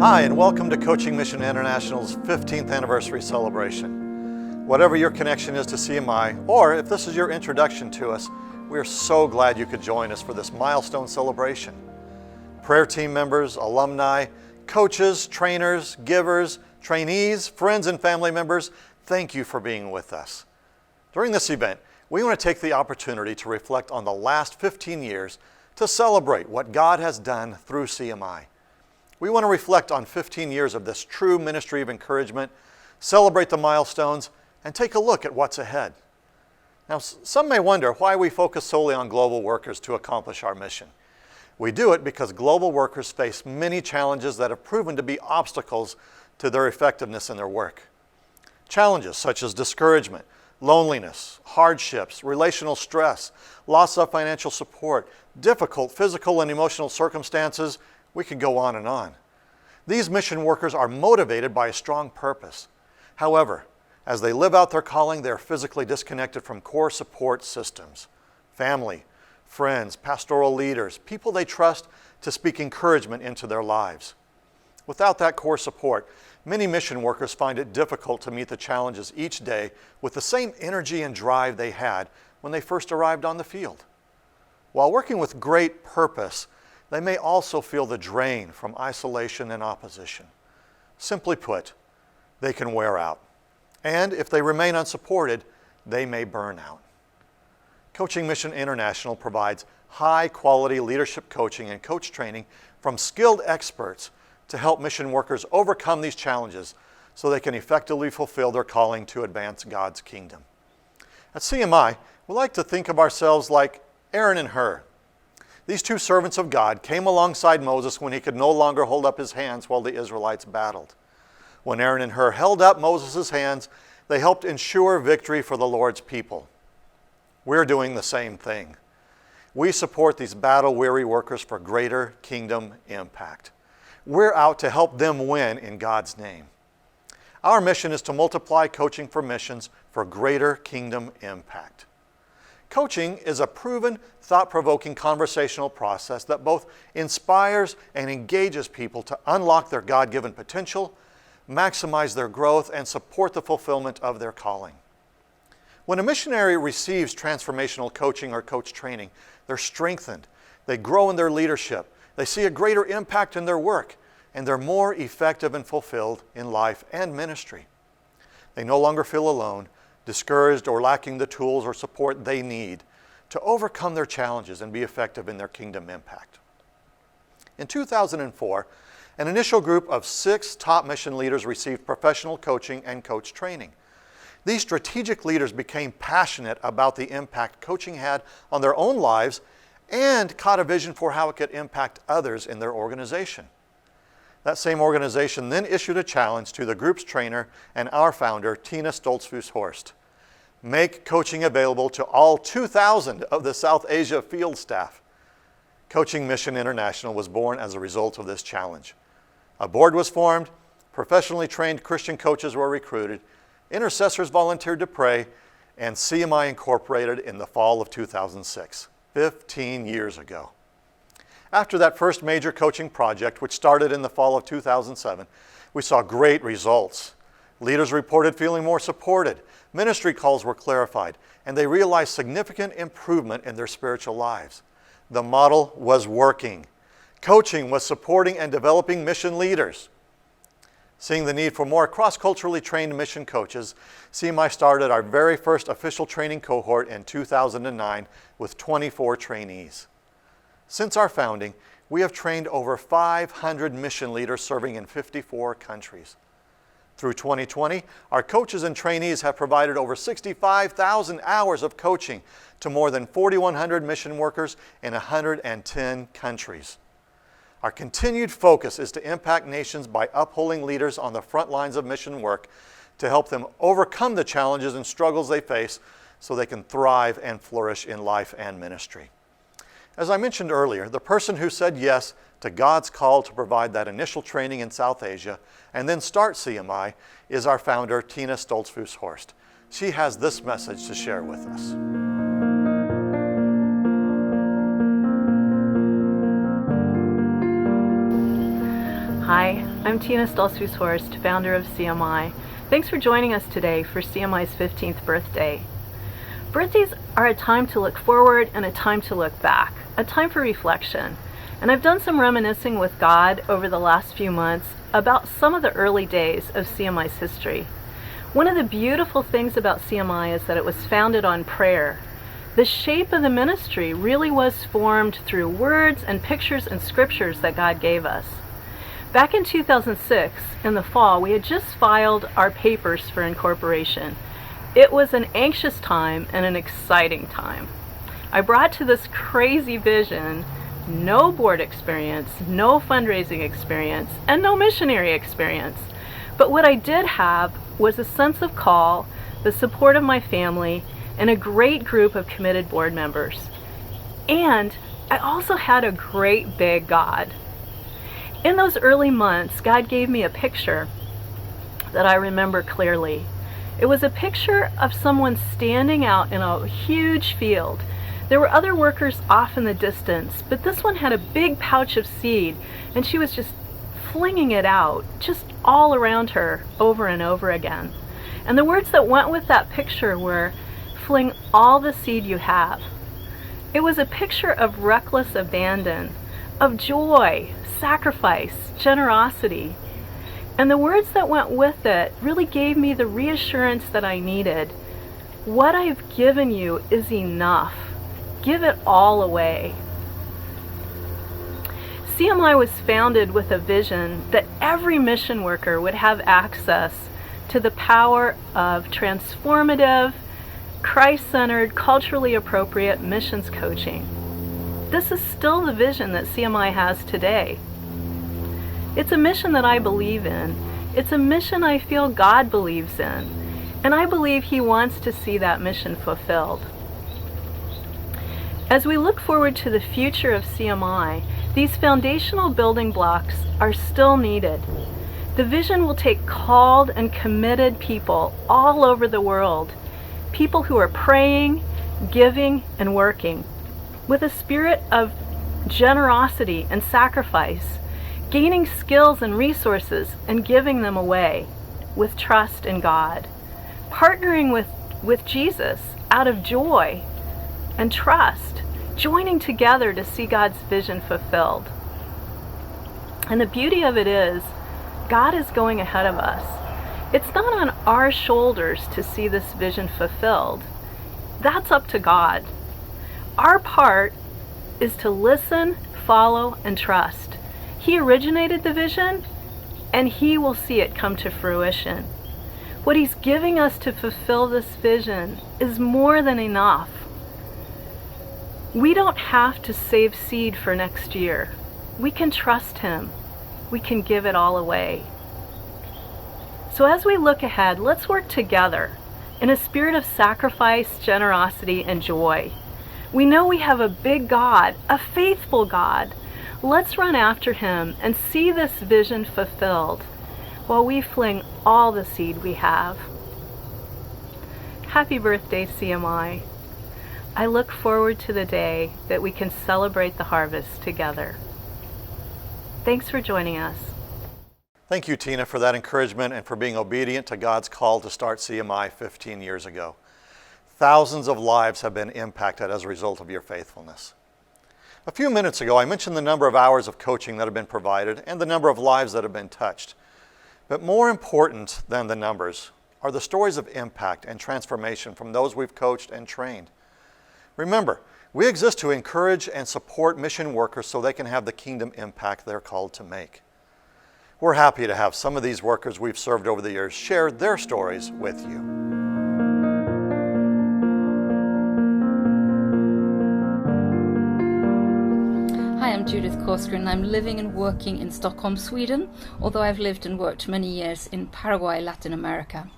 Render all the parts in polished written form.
Hi, and welcome to Coaching Mission International's 15th anniversary celebration. Whatever your connection is to CMI, or if this is your introduction to us, we are so glad you could join us for this milestone celebration. Prayer team members, alumni, coaches, trainers, givers, trainees, friends, and family members, thank you for being with us. During this event, we want to take the opportunity to reflect on the last 15 years to celebrate what God has done through CMI. We want to reflect on 15 years of this true ministry of encouragement, celebrate the milestones, and take a look at what's ahead. Now, some may wonder why we focus solely on global workers to accomplish our mission. We do it because global workers face many challenges that have proven to be obstacles to their effectiveness in their work. Challenges such as discouragement, loneliness, hardships, relational stress, loss of financial support, difficult physical and emotional circumstances. We could go on and on. These mission workers are motivated by a strong purpose. However, as they live out their calling, they're physically disconnected from core support systems, family, friends, pastoral leaders, people they trust to speak encouragement into their lives. Without that core support, many mission workers find it difficult to meet the challenges each day with the same energy and drive they had when they first arrived on the field. While working with great purpose, they may also feel the drain from isolation and opposition. Simply put, they can wear out. And if they remain unsupported, they may burn out. Coaching Mission International provides high-quality leadership coaching and coach training from skilled experts to help mission workers overcome these challenges so they can effectively fulfill their calling to advance God's kingdom. At CMI, we like to think of ourselves like Aaron and Hur. These two servants of God came alongside Moses when he could no longer hold up his hands while the Israelites battled. When Aaron and Hur held up Moses' hands, they helped ensure victory for the Lord's people. We're doing the same thing. We support these battle-weary workers for greater kingdom impact. We're out to help them win in God's name. Our mission is to multiply coaching for missions for greater kingdom impact. Coaching is a proven, thought-provoking conversational process that both inspires and engages people to unlock their God-given potential, maximize their growth, and support the fulfillment of their calling. When a missionary receives transformational coaching or coach training, they're strengthened, they grow in their leadership, they see a greater impact in their work, and they're more effective and fulfilled in life and ministry. They no longer feel alone, discouraged, or lacking the tools or support they need to overcome their challenges and be effective in their kingdom impact. In 2004, an initial group of 6 top mission leaders received professional coaching and coach training. These strategic leaders became passionate about the impact coaching had on their own lives and caught a vision for how it could impact others in their organization. That same organization then issued a challenge to the group's trainer and our founder, Tina Stoltzfus-Horst. Make coaching available to all 2,000 of the South Asia field staff. Coaching Mission International was born as a result of this challenge. A board was formed, professionally trained Christian coaches were recruited, intercessors volunteered to pray, and CMI incorporated in the fall of 2006, 15 years ago. After that first major coaching project, which started in the fall of 2007, we saw great results. Leaders reported feeling more supported, ministry calls were clarified, and they realized significant improvement in their spiritual lives. The model was working. Coaching was supporting and developing mission leaders. Seeing the need for more cross-culturally trained mission coaches, CMI started our very first official training cohort in 2009 with 24 trainees. Since our founding, we have trained over 500 mission leaders serving in 54 countries. Through 2020, our coaches and trainees have provided over 65,000 hours of coaching to more than 4,100 mission workers in 110 countries. Our continued focus is to impact nations by upholding leaders on the front lines of mission work to help them overcome the challenges and struggles they face so they can thrive and flourish in life and ministry. As I mentioned earlier, the person who said yes to God's call to provide that initial training in South Asia and then start CMI is our founder, Tina Stoltzfus-Horst. She has this message to share with us. Hi, I'm Tina Stolzfus-Horst, founder of CMI. Thanks for joining us today for CMI's 15th birthday. Birthdays are a time to look forward and a time to look back, a time for reflection. And I've done some reminiscing with God over the last few months about some of the early days of CMI's history. One of the beautiful things about CMI is that it was founded on prayer. The shape of the ministry really was formed through words and pictures and scriptures that God gave us. Back in 2006, in the fall, we had just filed our papers for incorporation. It was an anxious time and an exciting time. I brought to this crazy vision no board experience, no fundraising experience, and no missionary experience. But what I did have was a sense of call, the support of my family, and a great group of committed board members. And I also had a great big God. In those early months, God gave me a picture that I remember clearly. It was a picture of someone standing out in a huge field. There were other workers off in the distance, but this one had a big pouch of seed, and she was just flinging it out, just all around her, over and over again. And the words that went with that picture were, "Fling all the seed you have." It was a picture of reckless abandon, of joy, sacrifice, generosity. And the words that went with it really gave me the reassurance that I needed. What I've given you is enough. Give it all away. CMI was founded with a vision that every mission worker would have access to the power of transformative, Christ-centered, culturally appropriate missions coaching. This is still the vision that CMI has today. It's a mission that I believe in. It's a mission I feel God believes in. And I believe He wants to see that mission fulfilled. As we look forward to the future of CMI, these foundational building blocks are still needed. The vision will take called and committed people all over the world, people who are praying, giving, and working, with a spirit of generosity and sacrifice, gaining skills and resources and giving them away with trust in God, partnering with Jesus out of joy and trust, joining together to see God's vision fulfilled. And the beauty of it is, God is going ahead of us. It's not on our shoulders to see this vision fulfilled. That's up to God. Our part is to listen, follow, and trust. He originated the vision, and He will see it come to fruition. What He's giving us to fulfill this vision is more than enough. We don't have to save seed for next year. We can trust Him. We can give it all away. So as we look ahead, let's work together in a spirit of sacrifice, generosity, and joy. We know we have a big God, a faithful God. Let's run after Him and see this vision fulfilled while we fling all the seed we have. Happy birthday, CMI. I look forward to the day that we can celebrate the harvest together. Thanks for joining us. Thank you, Tina, for that encouragement and for being obedient to God's call to start CMI 15 years ago. Thousands of lives have been impacted as a result of your faithfulness. A few minutes ago, I mentioned the number of hours of coaching that have been provided and the number of lives that have been touched. But more important than the numbers are the stories of impact and transformation from those we've coached and trained. Remember, we exist to encourage and support mission workers so they can have the kingdom impact they're called to make. We're happy to have some of these workers we've served over the years share their stories with you. Hi, I'm Judith Korsgren. I'm living and working in Stockholm, Sweden, although I've lived and worked many years in Paraguay, Latin America.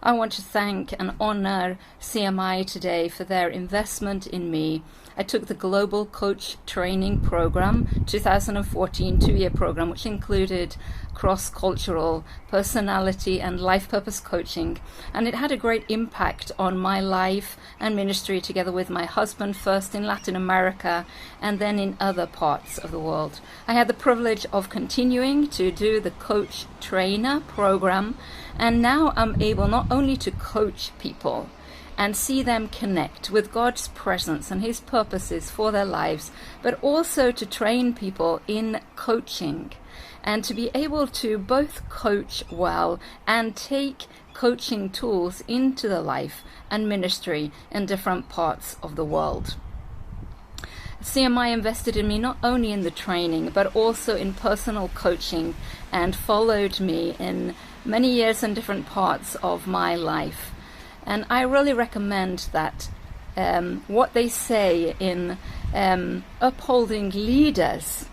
I want to thank and honor CMI today for their investment in me. I took the Global Coach Training Program, 2014 two-year program, which included cross-cultural personality and life purpose coaching, and it had a great impact on my life and ministry together with my husband, first in Latin America and then in other parts of the world. I had the privilege of continuing to do the Coach Trainer program, and now I'm able not only to coach people and see them connect with God's presence and His purposes for their lives, but also to train people in coaching and to be able to both coach well and take coaching tools into the life and ministry in different parts of the world. CMI invested in me not only in the training but also in personal coaching and followed me in many years in different parts of my life. And I really recommend that what they say in upholding leaders,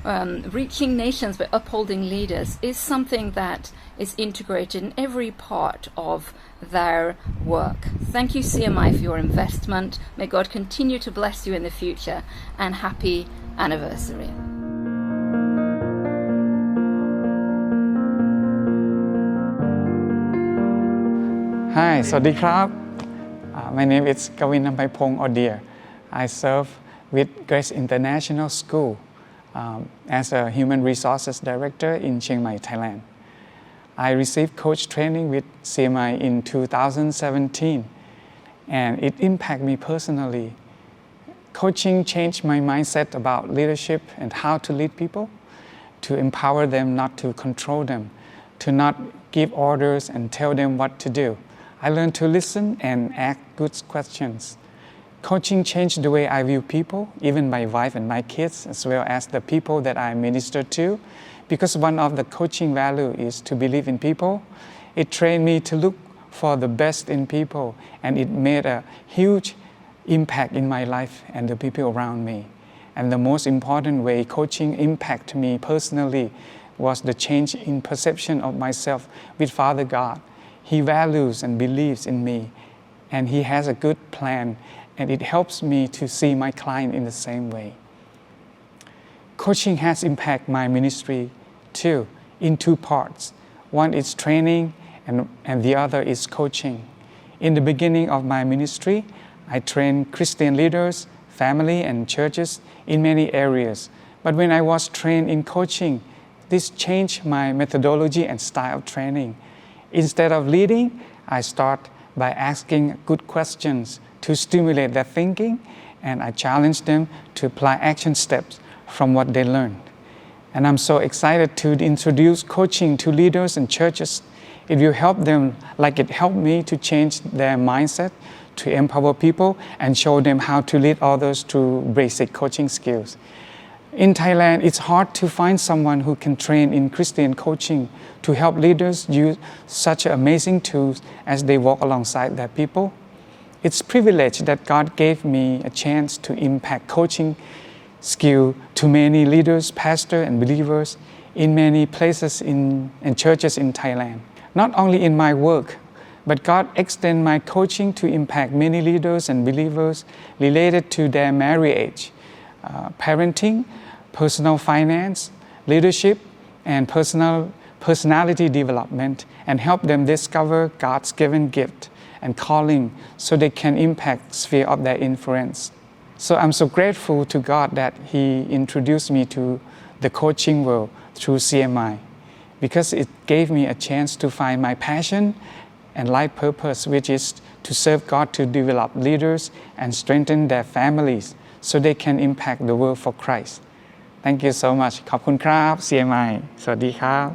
reaching nations by upholding leaders, is something that is integrated in every part of their work. Thank you, CMI, for your investment. May God continue to bless you in the future, and happy anniversary. Hi, สวัสดีครับ My name is Kavin Nampaipong Odir. I serve with Grace International School as a Human Resources Director in Chiang Mai, Thailand. I received coach training with CMI in 2017, and it impacted me personally. Coaching changed my mindset about leadership and how to lead people, to empower them, not to control them, to not give orders and tell them what to do. I learned to listen and ask good questions. Coaching changed the way I view people, even my wife and my kids, as well as the people that I minister to, because one of the coaching value is to believe in people. It trained me to look for the best in people, and it made a huge impact in my life and the people around me. And the most important way coaching impacted me personally was the change in perception of myself with Father God. He values and believes in me, and He has a good plan, and it helps me to see my client in the same way. Coaching has impacted my ministry too, in two parts. One is training, and the other is coaching. In the beginning of my ministry, I trained Christian leaders, family, and churches in many areas. But when I was trained in coaching, this changed my methodology and style of training. Instead of leading, I start by asking good questions to stimulate their thinking, and I challenge them to apply action steps from what they learned. And I'm so excited to introduce coaching to leaders and churches. It will help them like it helped me to change their mindset, to empower people and show them how to lead others through basic coaching skills. In Thailand, it's hard to find someone who can train in Christian coaching to help leaders use such amazing tools as they walk alongside their people. It's a privilege that God gave me a chance to impact coaching skill to many leaders, pastors, and believers in many places and churches in Thailand. Not only in my work, but God extended my coaching to impact many leaders and believers related to their marriage, parenting, personal finance, leadership, and personality development, and help them discover God's given gift and calling so they can impact the sphere of their influence. So I'm so grateful to God that He introduced me to the coaching world through CMI, because it gave me a chance to find my passion and life purpose, which is to serve God to develop leaders and strengthen their families so they can impact the world for Christ. Thank you so much. ขอบคุณครับ CMI สวัสดีครับ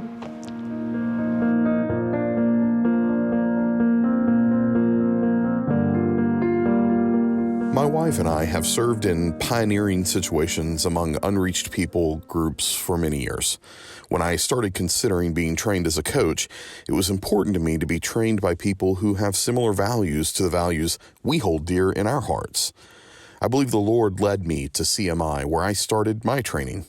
My wife and I have served in pioneering situations among unreached people groups for many years. When I started considering being trained as a coach, it was important to me to be trained by people who have similar values to the values we hold dear in our hearts. I believe the Lord led me to CMI, where I started my training.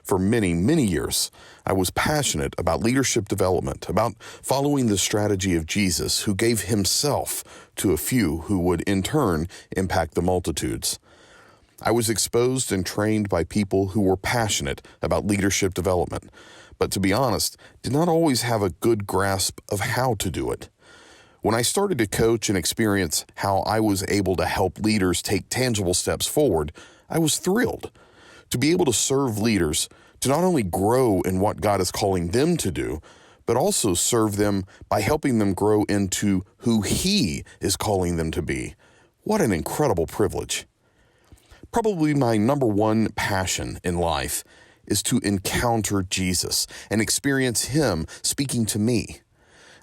For many, many years, I was passionate about leadership development, about following the strategy of Jesus, who gave himself to a few who would in turn impact the multitudes. I was exposed and trained by people who were passionate about leadership development, but to be honest, did not always have a good grasp of how to do it. When I started to coach and experience how I was able to help leaders take tangible steps forward, I was thrilled. To be able to serve leaders, to not only grow in what God is calling them to do, but also serve them by helping them grow into who He is calling them to be. What an incredible privilege. Probably my number one passion in life is to encounter Jesus and experience Him speaking to me.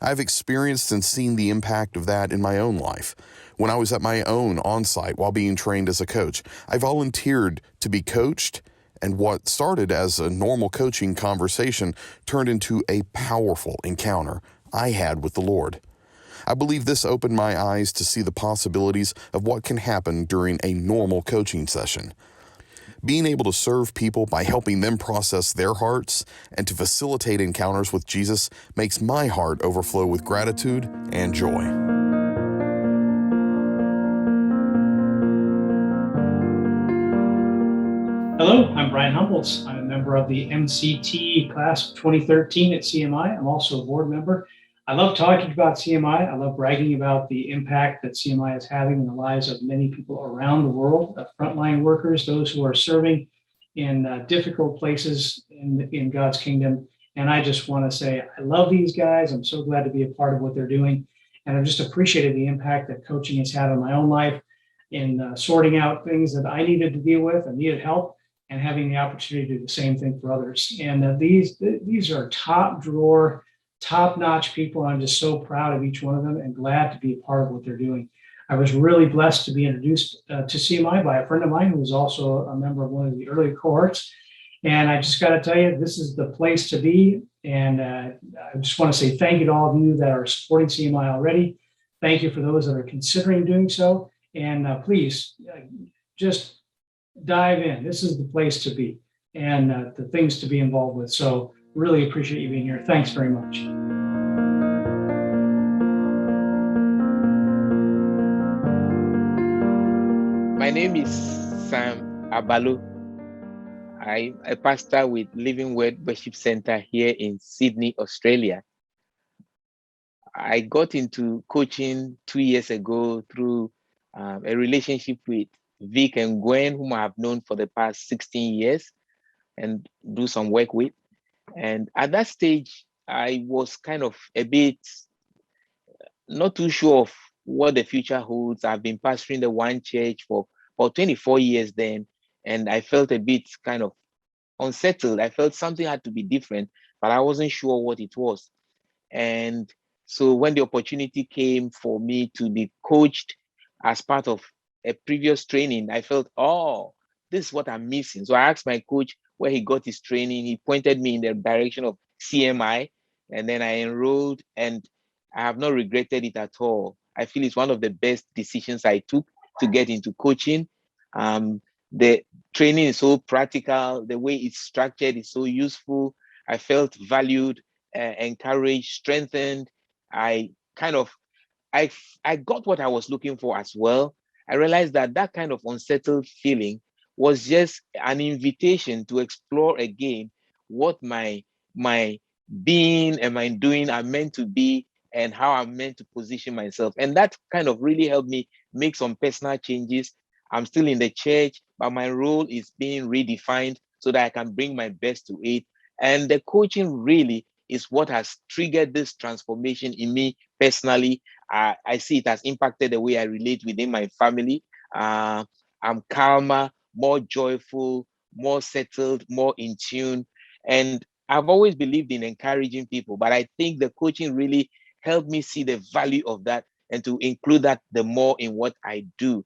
I've experienced and seen the impact of that in my own life. When I was at my own on-site while being trained as a coach, I volunteered to be coached, and what started as a normal coaching conversation turned into a powerful encounter I had with the Lord. I believe this opened my eyes to see the possibilities of what can happen during a normal coaching session. Being able to serve people by helping them process their hearts and to facilitate encounters with Jesus makes my heart overflow with gratitude and joy. Hello, I'm Brian Humboltz. I'm a member of the MCT class of 2013 at CMI. I'm also a board member. I love talking about CMI. I love bragging about the impact that CMI is having in the lives of many people around the world, frontline workers, those who are serving in difficult places in God's kingdom. And I just want to say, I love these guys. I'm so glad to be a part of what they're doing. And I've just appreciated the impact that coaching has had on my own life in sorting out things that I needed to deal with and needed help, and having the opportunity to do the same thing for others. And these are top drawer, top-notch people. I'm just so proud of each one of them and glad to be a part of what they're doing. I was really blessed to be introduced to CMI by a friend of mine who was also a member of one of the early cohorts. And I just got to tell you, this is the place to be. And I just want to say thank you to all of you that are supporting CMI already. Thank you for those that are considering doing so. And please just dive in. This is the place to be and the things to be involved with. So really appreciate you being here. Thanks very much. My name is Sam Abalo. I'm a pastor with Living Word Worship Center here in Sydney, Australia. I got into coaching 2 years ago through a relationship with Vic and Gwen, whom I have known for the past 16 years and do some work with. And at that stage, I was kind of a bit not too sure of what the future holds. I've been pastoring the one church for 24 years then, and I felt a bit kind of unsettled. I felt something had to be different, but I wasn't sure what it was. And so when the opportunity came for me to be coached as part of a previous training, I felt, oh, this is what I'm missing. So I asked my coach where he got his training. He pointed me in the direction of CMI, and then I enrolled, and I have not regretted it at all. I feel it's one of the best decisions I took to get into coaching. The training is so practical. The way it's structured is so useful. I felt valued, encouraged, strengthened. I got what I was looking for as well. I realized that kind of unsettled feeling was just an invitation to explore again what my being and my doing are meant to be and how I'm meant to position myself. And that kind of really helped me make some personal changes. I'm still in the church, but my role is being redefined so that I can bring my best to it. And the coaching really is what has triggered this transformation in me personally. I see it has impacted the way I relate within my family. I'm calmer, more joyful, more settled, more in tune. And I've always believed in encouraging people, but I think the coaching really helped me see the value of that and to include that the more in what I do.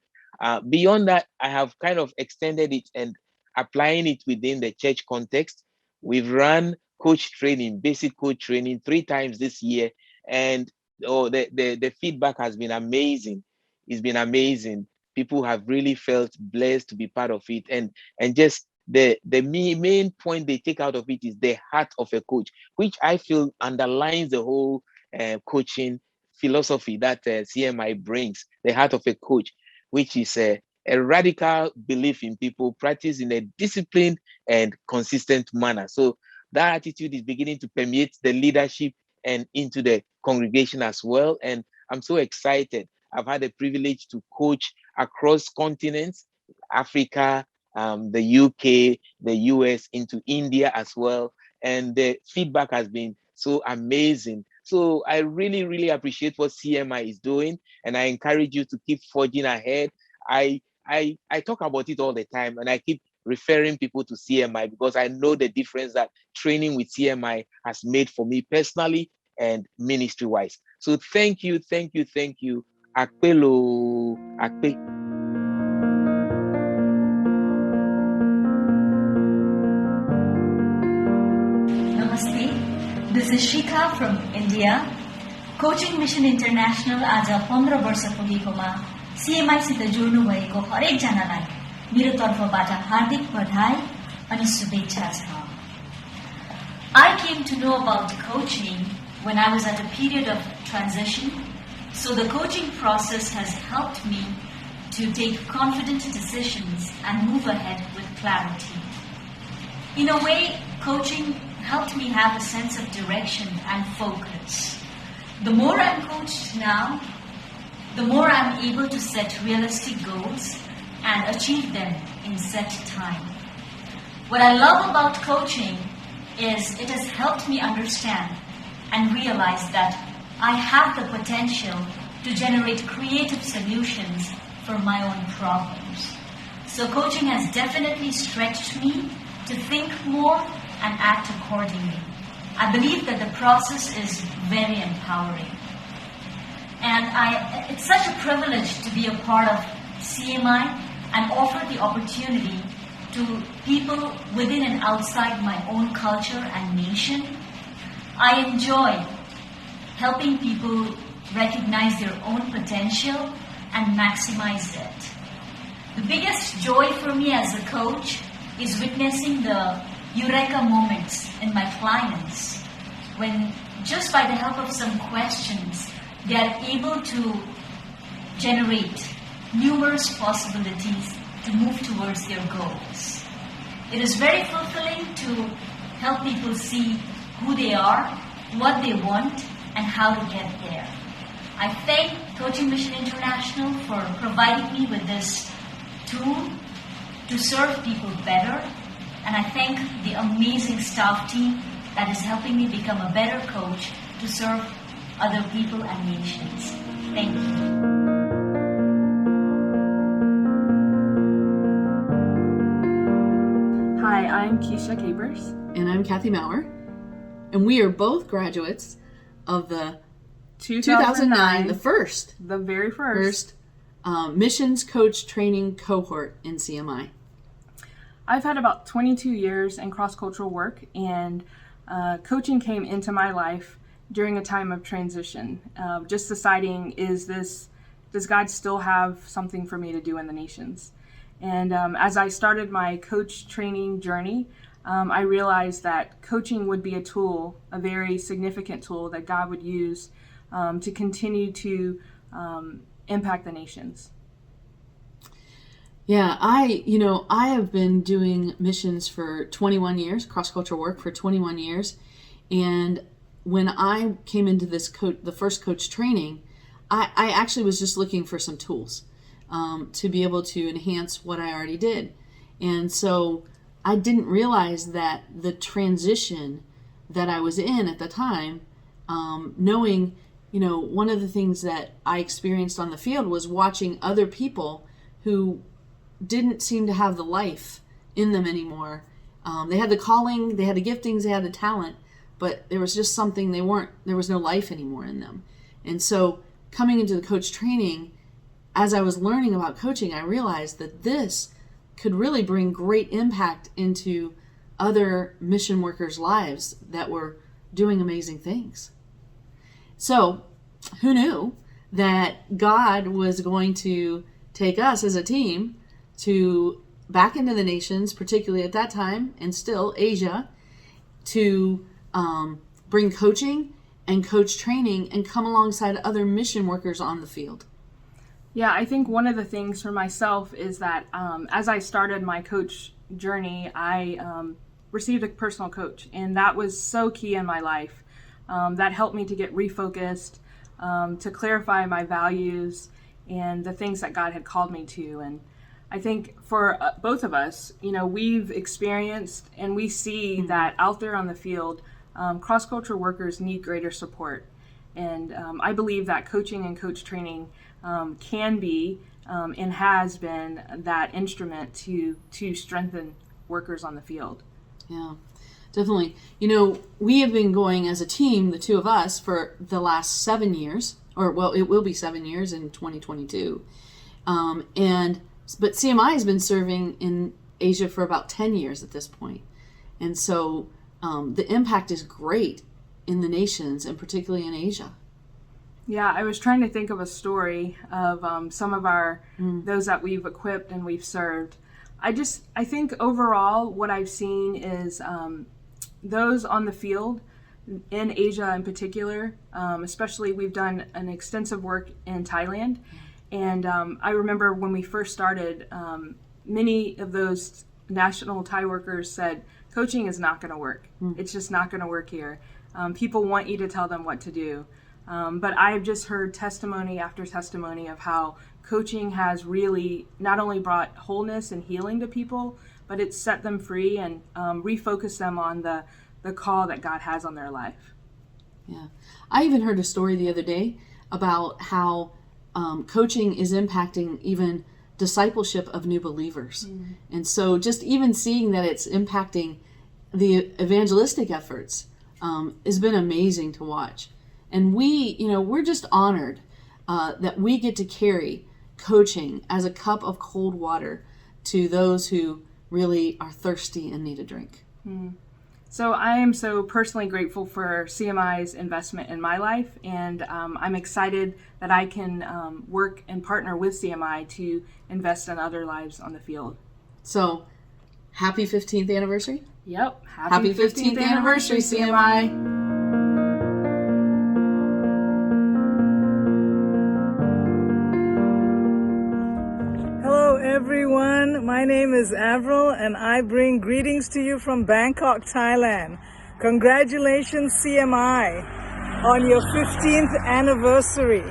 Beyond that, I have kind of extended it and applying it within the church context. We've run coach training, basic coach training 3 times this year. And the feedback has been amazing. It's been amazing. People have really felt blessed to be part of it and just main point they take out of it is the heart of a coach, which I feel underlines the whole coaching philosophy that CMI brings, the heart of a coach, which is a radical belief in people practiced in a disciplined and consistent manner. So that attitude is beginning to permeate the leadership and into the congregation as well. And I'm so excited. I've had the privilege to coach across continents, Africa, the UK, the US, into India as well. And the feedback has been so amazing. So I really, really appreciate what CMI is doing. And I encourage you to keep forging ahead. I talk about it all the time, and I keep referring people to CMI because I know the difference that training with CMI has made for me personally and ministry-wise. So thank you. Akpelo, akpe. Namaste. This is Shikha from India. Coaching Mission International आज 15 वर्ष पुगेकोमा CMI सित जोड्नु भएको हरेक जनालाई मेरो तर्फबाट हार्दिक बधाई अनि शुभेच्छा छ। I came to know about coaching when I was at a period of transition, so the coaching process has helped me to take confident decisions and move ahead with clarity. In a way, coaching helped me have a sense of direction and focus. The more I'm coached now, the more I'm able to set realistic goals and achieve them in set time. What I love about coaching is it has helped me understand and realize that I have the potential to generate creative solutions for my own problems. So coaching has definitely stretched me to think more and act accordingly. I believe that the process is very empowering. And it's such a privilege to be a part of CMI and offer the opportunity to people within and outside my own culture and nation. I enjoy helping people recognize their own potential and maximize it. The biggest joy for me as a coach is witnessing the eureka moments in my clients when, just by the help of some questions, they are able to generate numerous possibilities to move towards their goals. It is very fulfilling to help people see who they are, what they want, and how to get there. I thank Coaching Mission International for providing me with this tool to serve people better, and I thank the amazing staff team that is helping me become a better coach to serve other people and nations. Thank you. Hi, I'm Keisha Capers. And I'm Kathy Maurer. And we are both graduates of the 2009, the very first missions coach training cohort in CMI. I've had about 22 years in cross-cultural work, and coaching came into my life during a time of transition, just deciding, does God still have something for me to do in the nations? And as I started my coach training journey, I realized that coaching would be a tool, a very significant tool that God would use to continue to impact the nations. Yeah, I have been doing missions for 21 years, cross-cultural work for 21 years. And when I came into the first coach training, I actually was just looking for some tools to be able to enhance what I already did. And so I didn't realize that the transition that I was in at the time, knowing, one of the things that I experienced on the field was watching other people who didn't seem to have the life in them anymore. They had the calling, they had the giftings, they had the talent, but there was just something there was no life anymore in them. And so coming into the coach training, as I was learning about coaching, I realized that this could really bring great impact into other mission workers' lives that were doing amazing things. So who knew that God was going to take us as a team to back into the nations, particularly at that time, and still Asia, to bring coaching and coach training and come alongside other mission workers on the field. Yeah, I think one of the things for myself is that as I started my coach journey, I received a personal coach, and that was so key in my life. That helped me to get refocused, to clarify my values and the things that God had called me to. And I think for both of us, we've experienced and we see that out there on the field, cross-cultural workers need greater support. And I believe that coaching and coach training can be and has been that instrument to strengthen workers on the field. Yeah, definitely. We have been going as a team, the two of us, for the last 7 years, it will be 7 years in 2022. But CMI has been serving in Asia for about 10 years at this point. And so the impact is great in the nations, and particularly in Asia. Yeah, I was trying to think of a story of some of those that we've equipped and we've served. I think overall what I've seen is those on the field in Asia in particular, especially we've done an extensive work in Thailand. And I remember when we first started, many of those national Thai workers said, coaching is not going to work. It's just not going to work here. People want you to tell them what to do. But I've just heard testimony after testimony of how coaching has really not only brought wholeness and healing to people, but it's set them free and refocused them on the call that God has on their life. Yeah. I even heard a story the other day about how coaching is impacting even discipleship of new believers. And so just even seeing that it's impacting the evangelistic efforts has been amazing to watch. And we're just honored that we get to carry coaching as a cup of cold water to those who really are thirsty and need a drink. So I am so personally grateful for CMI's investment in my life, and I'm excited that I can work and partner with CMI to invest in other lives on the field. So, happy 15th anniversary. Yep. Happy 15th anniversary, CMI. Hello everyone, my name is Avril and I bring greetings to you from Bangkok, Thailand. Congratulations CMI on your 15th anniversary.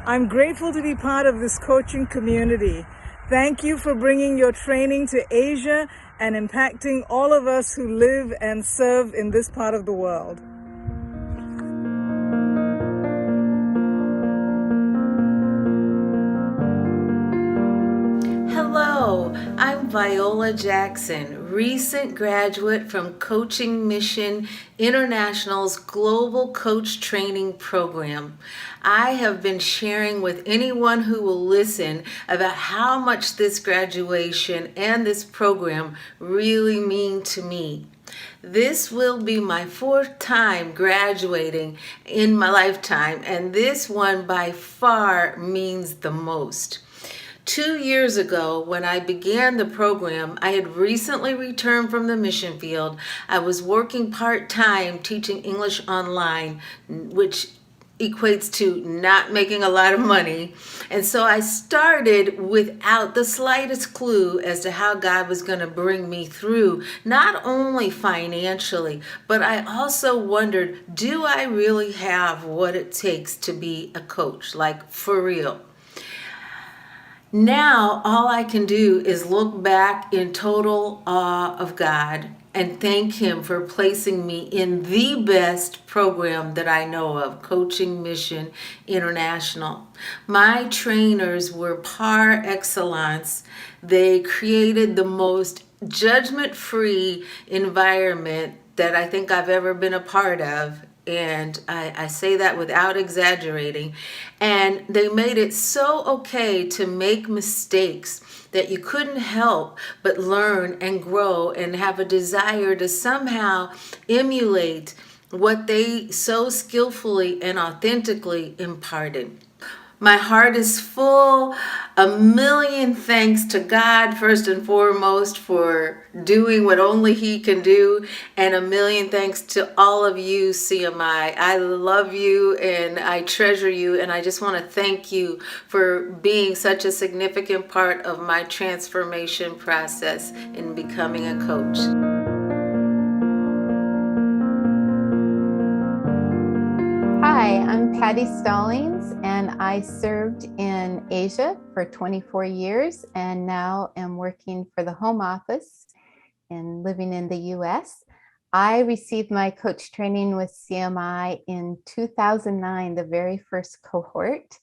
I'm grateful to be part of this coaching community. Thank you for bringing your training to Asia and impacting all of us who live and serve in this part of the world. Hello, I'm Viola Jackson, recent graduate from Coaching Mission International's Global Coach Training Program. I have been sharing with anyone who will listen about how much this graduation and this program really mean to me. This will be my 4th time graduating in my lifetime, and this one by far means the most. 2 years ago, when I began the program, I had recently returned from the mission field. I was working part-time teaching English online, which equates to not making a lot of money. And so I started without the slightest clue as to how God was going to bring me through, not only financially, but I also wondered, do I really have what it takes to be a coach, like for real? Now, all I can do is look back in total awe of God and thank Him for placing me in the best program that I know of, Coaching Mission International. My trainers were par excellence. They created the most judgment-free environment that I think I've ever been a part of. And I say that without exaggerating. And they made it so okay to make mistakes that you couldn't help but learn and grow and have a desire to somehow emulate what they so skillfully and authentically imparted. My heart is full. A million thanks to God, first and foremost, for doing what only He can do. And a million thanks to all of you, CMI. I love you and I treasure you. And I just want to thank you for being such a significant part of my transformation process in becoming a coach. Hi, I'm Patty Stallings, and I served in Asia for 24 years and now am working for the Home Office and living in the US. I received my coach training with CMI in 2009, the very first cohort.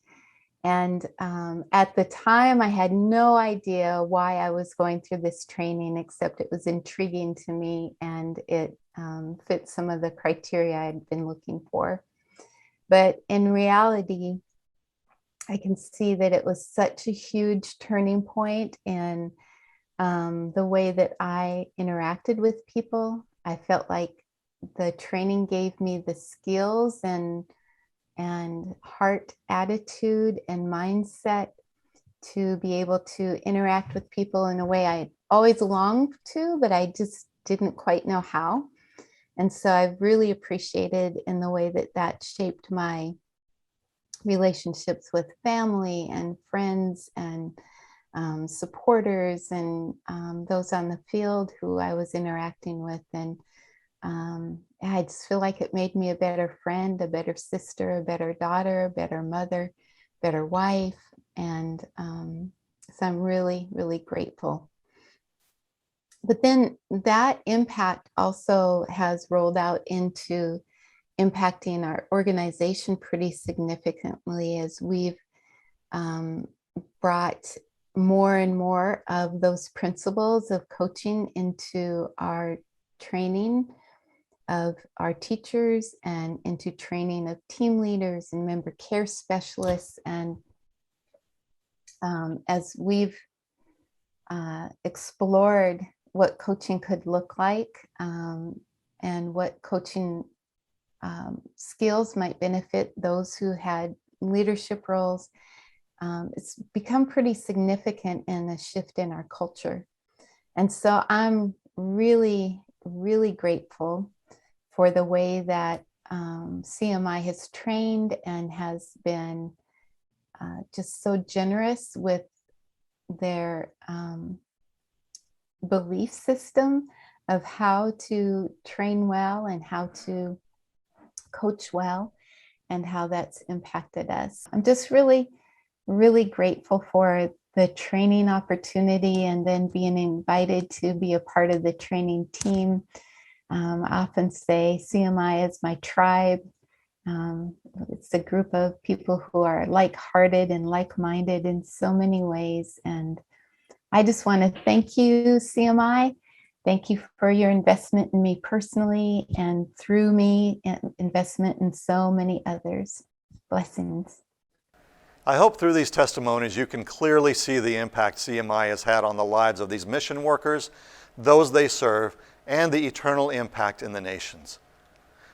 And at the time, I had no idea why I was going through this training, except it was intriguing to me and it fit some of the criteria I'd been looking for. But in reality, I can see that it was such a huge turning point in the way that I interacted with people. I felt like the training gave me the skills and heart attitude and mindset to be able to interact with people in a way I always longed to, but I just didn't quite know how. And so I've really appreciated in the way that that shaped my relationships with family and friends and supporters and those on the field who I was interacting with. And I just feel like it made me a better friend, a better sister, a better daughter, a better mother, better wife. And so I'm really, really grateful. But then that impact also has rolled out into impacting our organization pretty significantly as we've brought more and more of those principles of coaching into our training of our teachers and into training of team leaders and member care specialists. And as we've explored what coaching could look like and what coaching skills might benefit those who had leadership roles, it's become pretty significant in a shift in our culture. And so I'm really, really grateful for the way that CMI has trained and has been just so generous with their belief system of how to train well and how to coach well and how that's impacted us. I'm just really, really grateful for the training opportunity and then being invited to be a part of the training team. I often say CMI is my tribe. It's a group of people who are like-hearted and like-minded in so many ways. And I just want to thank you, CMI. Thank you for your investment in me personally and through me, investment in so many others. Blessings. I hope through these testimonies you can clearly see the impact CMI has had on the lives of these mission workers, those they serve, and the eternal impact in the nations.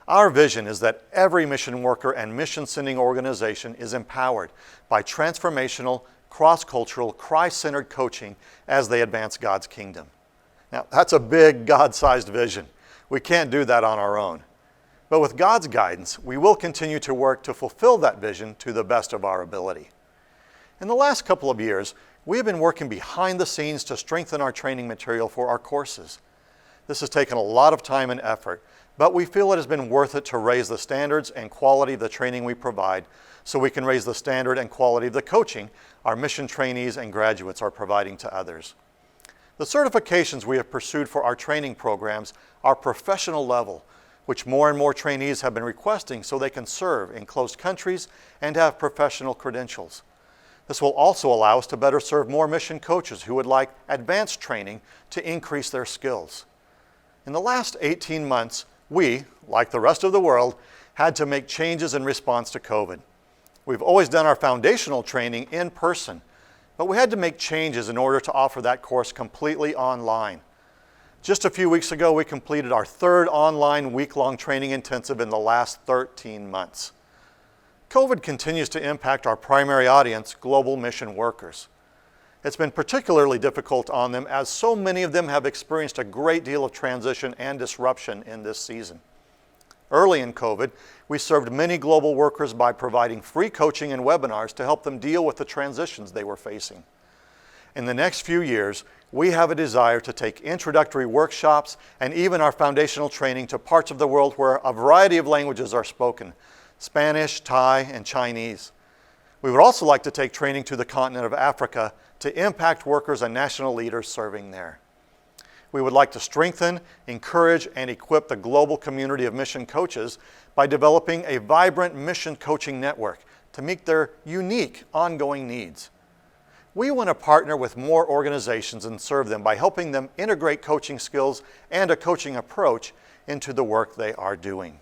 Our vision is that every mission worker and mission-sending organization is empowered by transformational, cross-cultural, Christ-centered coaching as they advance God's kingdom. Now, that's a big God-sized vision. We can't do that on our own. But with God's guidance, we will continue to work to fulfill that vision to the best of our ability. In the last couple of years, we have been working behind the scenes to strengthen our training material for our courses. This has taken a lot of time and effort, but we feel it has been worth it to raise the standards and quality of the training we provide so we can raise the standard and quality of the coaching our mission trainees and graduates are providing to others. The certifications we have pursued for our training programs are professional level, which more and more trainees have been requesting so they can serve in closed countries and have professional credentials. This will also allow us to better serve more mission coaches who would like advanced training to increase their skills. In the last 18 months, we, like the rest of the world, had to make changes in response to COVID. We've always done our foundational training in person, but we had to make changes in order to offer that course completely online. Just a few weeks ago, we completed our third online week-long training intensive in the last 13 months. COVID continues to impact our primary audience, global mission workers. It's been particularly difficult on them as so many of them have experienced a great deal of transition and disruption in this season. Early in COVID, we served many global workers by providing free coaching and webinars to help them deal with the transitions they were facing. In the next few years, we have a desire to take introductory workshops and even our foundational training to parts of the world where a variety of languages are spoken: Spanish, Thai, and Chinese. We would also like to take training to the continent of Africa to impact workers and national leaders serving there. We would like to strengthen, encourage, and equip the global community of mission coaches by developing a vibrant mission coaching network to meet their unique ongoing needs. We want to partner with more organizations and serve them by helping them integrate coaching skills and a coaching approach into the work they are doing.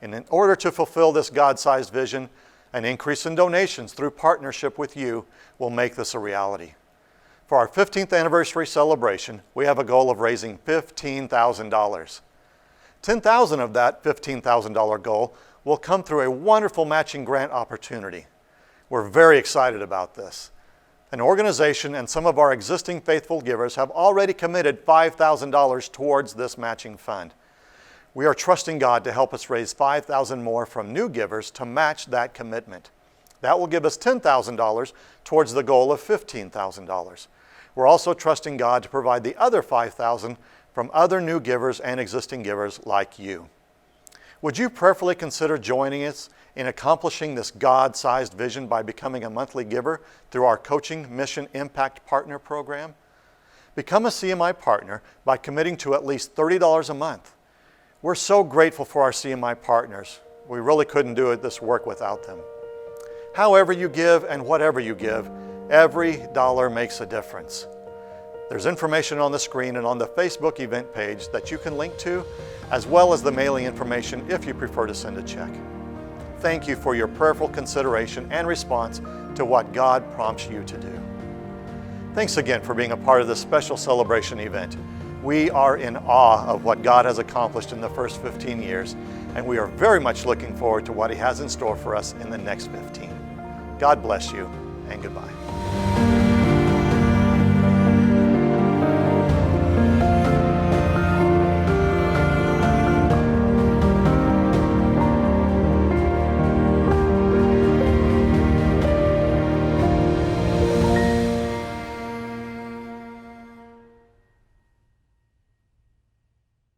And in order to fulfill this God-sized vision, an increase in donations through partnership with you will make this a reality. For our 15th anniversary celebration, we have a goal of raising $15,000. $10,000 of that $15,000 goal will come through a wonderful matching grant opportunity. We're very excited about this. An organization and some of our existing faithful givers have already committed $5,000 towards this matching fund. We are trusting God to help us raise $5,000 more from new givers to match that commitment. That will give us $10,000 towards the goal of $15,000. We're also trusting God to provide the other $5,000 from other new givers and existing givers like you. Would you prayerfully consider joining us in accomplishing this God-sized vision by becoming a monthly giver through our Coaching Mission Impact Partner Program? Become a CMI partner by committing to at least $30 a month. We're so grateful for our CMI partners. We really couldn't do this work without them. However you give and whatever you give, every dollar makes a difference. There's information on the screen and on the Facebook event page that you can link to, as well as the mailing information if you prefer to send a check. Thank you for your prayerful consideration and response to what God prompts you to do. Thanks again for being a part of this special celebration event. We are in awe of what God has accomplished in the first 15 years, and we are very much looking forward to what He has in store for us in the next 15. God bless you, and goodbye.